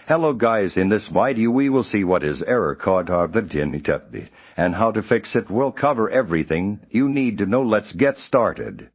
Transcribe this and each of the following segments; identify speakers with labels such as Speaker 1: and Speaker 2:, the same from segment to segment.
Speaker 1: Hello guys, in this video we will see what is error code of the internet and how to fix it. We'll cover everything you need to know. Let's get started.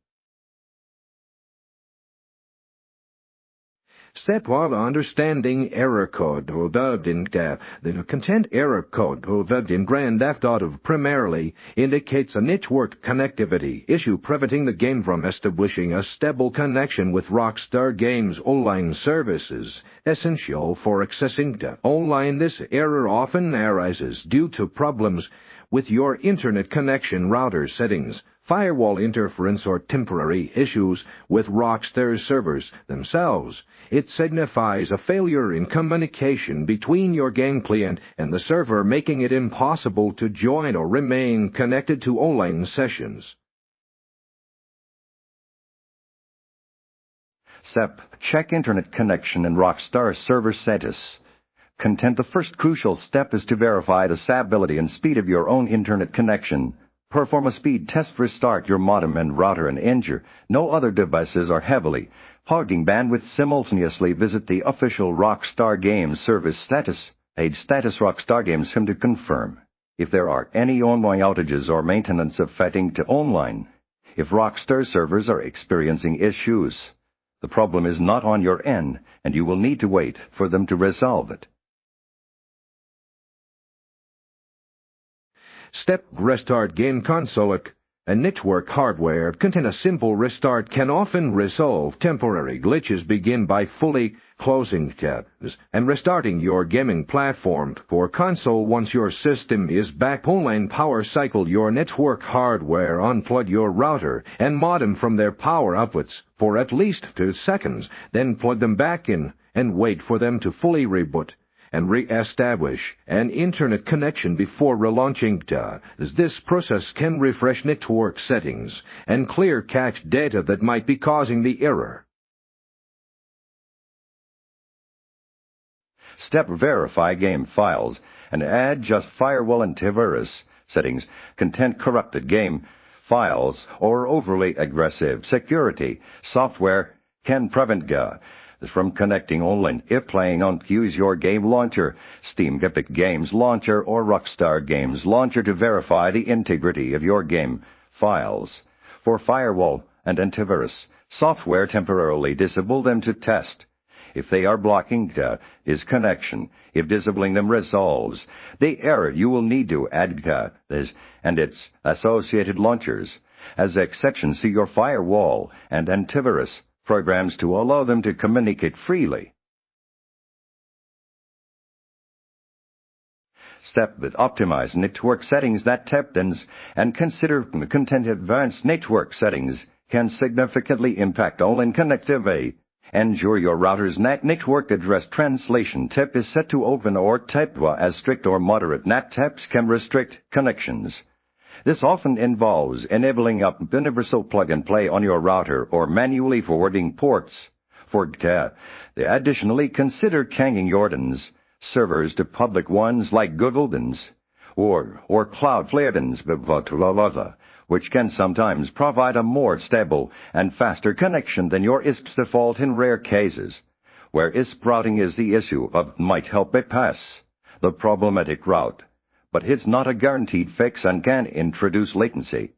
Speaker 2: Step 1. Understanding error code. The content error code in Grand Theft Auto primarily indicates a network connectivity issue preventing the game from establishing a stable connection with Rockstar Games online services, essential for accessing the online. This error often arises due to problems with your internet connection router settings, firewall interference, or temporary issues with Rockstar servers themselves. It signifies a failure in communication between your game client and the server, making it impossible to join or remain connected to online sessions.
Speaker 1: Step: check internet connection and Rockstar server status. Content: the first crucial step is to verify the stability and speed of your own internet connection. Perform a speed test. Restart your modem and router and ensure no other devices are heavily hogging bandwidth simultaneously. Visit the official Rockstar Games service status page, status Rockstar Games to confirm if there are any online outages or maintenance affecting to online. If Rockstar servers are experiencing issues, the problem is not on your end, and you will need to wait for them to resolve it.
Speaker 2: Step: restart game console and network hardware. Content: a simple restart can often resolve temporary glitches. Begin by fully closing tabs and restarting your gaming platform. For console, once your system is back online, power cycle your network hardware, unplug your router and modem from their power outputs for at least 2 seconds, then plug them back in and wait for them to fully reboot and re-establish an internet connection before relaunching. This process can refresh network settings and clear cached data that might be causing the error.
Speaker 1: Step: verify game files and add just firewall antivirus settings. Content: corrupted game files or overly aggressive security software can prevent from connecting online. If playing on, use your game launcher, Steam, Epic Games Launcher, or Rockstar Games Launcher to verify the integrity of your game files. For firewall and antivirus software, temporarily disable them to test if they are blocking his connection. If disabling them resolves the error, you will need to add this and its associated launchers as exceptions to your firewall and antivirus programs to allow them to communicate freely. Step: that optimize network settings that tapdens and consider content. Advanced network settings can significantly impact online connectivity. Ensure your router's network address translation tip is set to open or tap, as strict or moderate NAT taps can restrict connections. This often involves enabling a universal plug-and-play on your router or manually forwarding ports. Additionally, consider changing your servers to public ones like Google's or Cloudflare's, which can sometimes provide a more stable and faster connection than your ISP's default. In rare cases where ISP routing is the issue, might help bypass the problematic route, but it's not a guaranteed fix and can introduce latency.